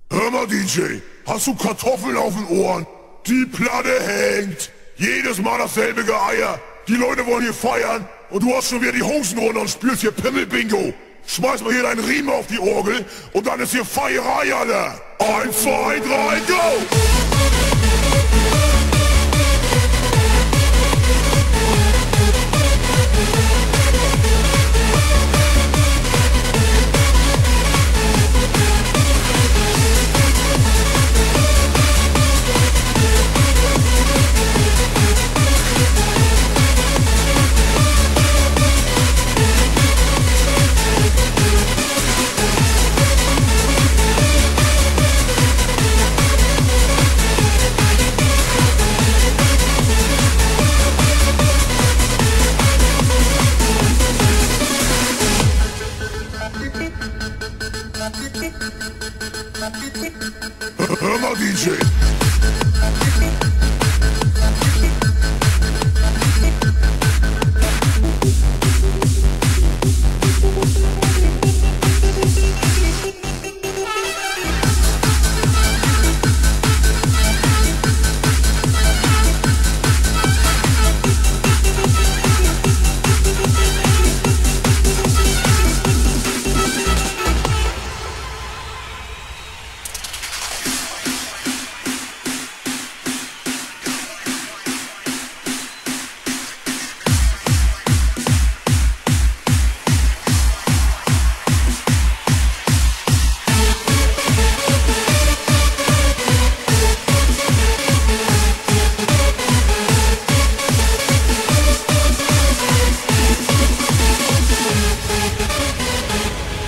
Hör mal, DJ, hast du Kartoffeln auf den Ohren? Die Platte hängt. Jedes Mal dasselbe Geier. Die Leute wollen hier feiern und du hast schon wieder die Hosen runter und spielst hier Pimmelbingo. Schmeiß mal hier deinen Riemen auf die Orgel und dann ist hier Feierei, Alter. 1, 2, 3, go! Hör mal, DJ.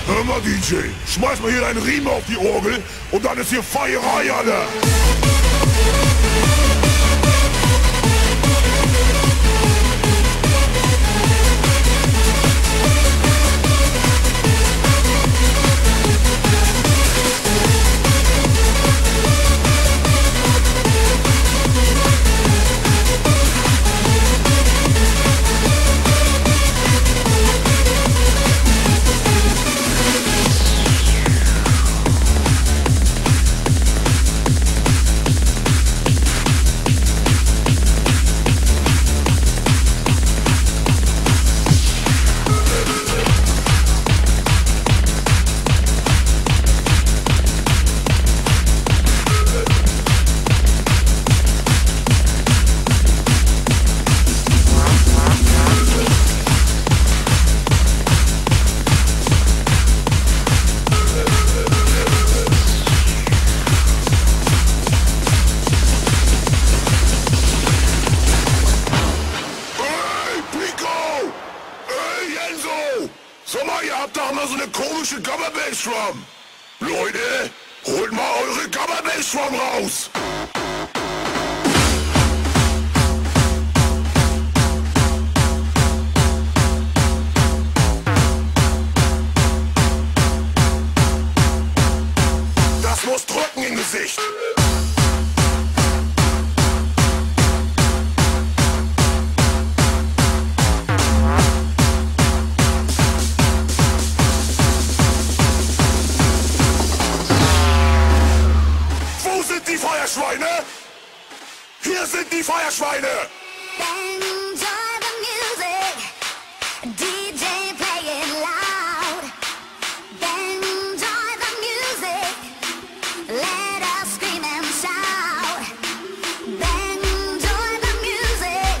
Hör mal, DJ, schmeiß mal hier deinen Riemen auf die Orgel und dann ist hier Feierei, Alter. Sag mal, ihr habt doch mal so eine komische Gamma-Bass-Drum. Leute, holt mal eure Gamma-Bass-Drum raus. Das muss drücken im Gesicht. Die Feuerschweine! Hier sind die Feuerschweine! Enjoy the music, DJ playing loud. Enjoy the music, let us scream and shout. Enjoy the music,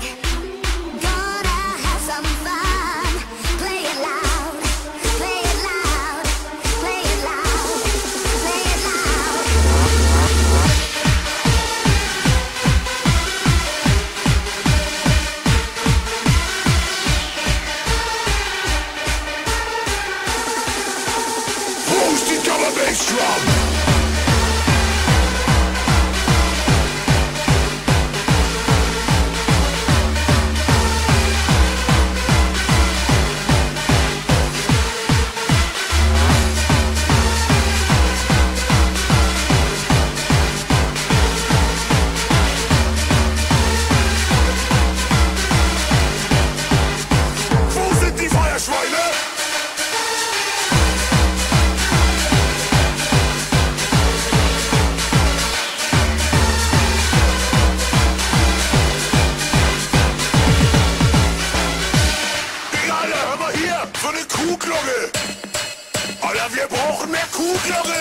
gonna have some fun. Play it loud, play it loud, play it loud, play it loud. Bass drum! Wo sind die Feuerschweine? Ja, wir brauchen mehr Kuhglocke!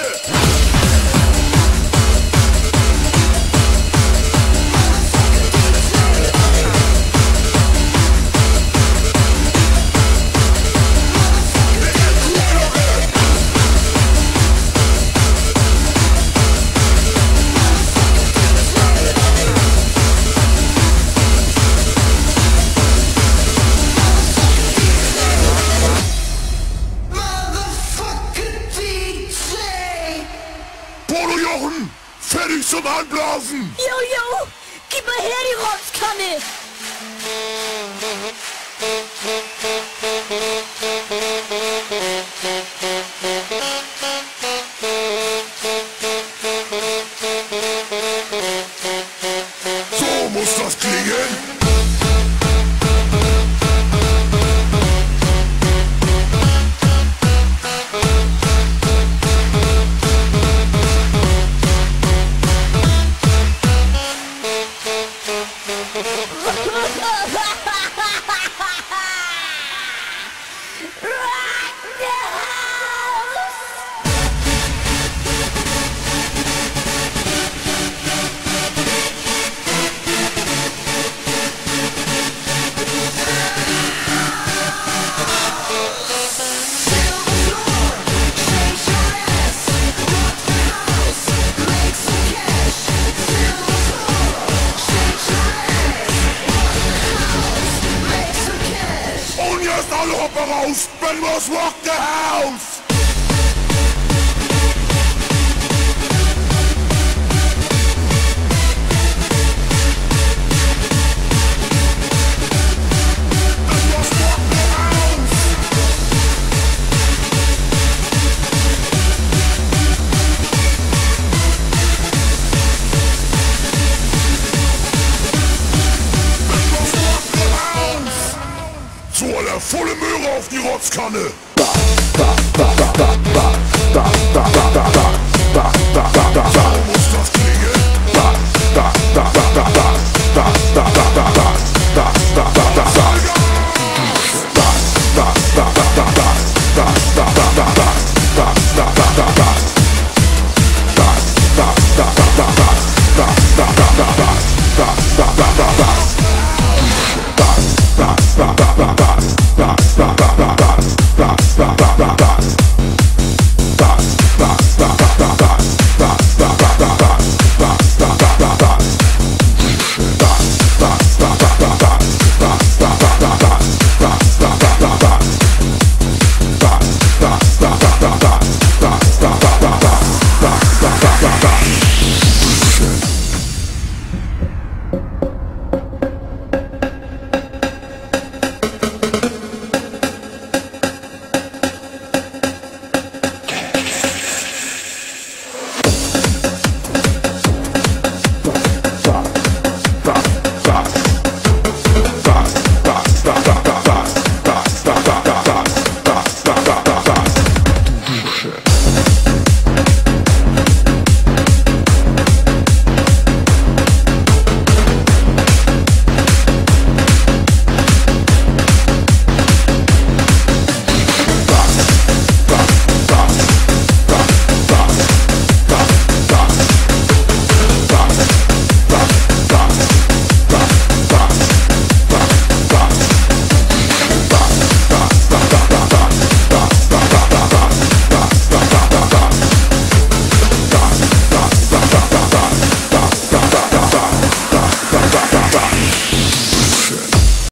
Jochen, fertig zum Anblasen! Jojo, gib mal her die Rotzkanne! So muss das klingen! Alle Hoppe raus, wenn wir's rock the house! So, Alter, volle Möhre auf die Rotzkanne! So muss das klingen! Vollgas!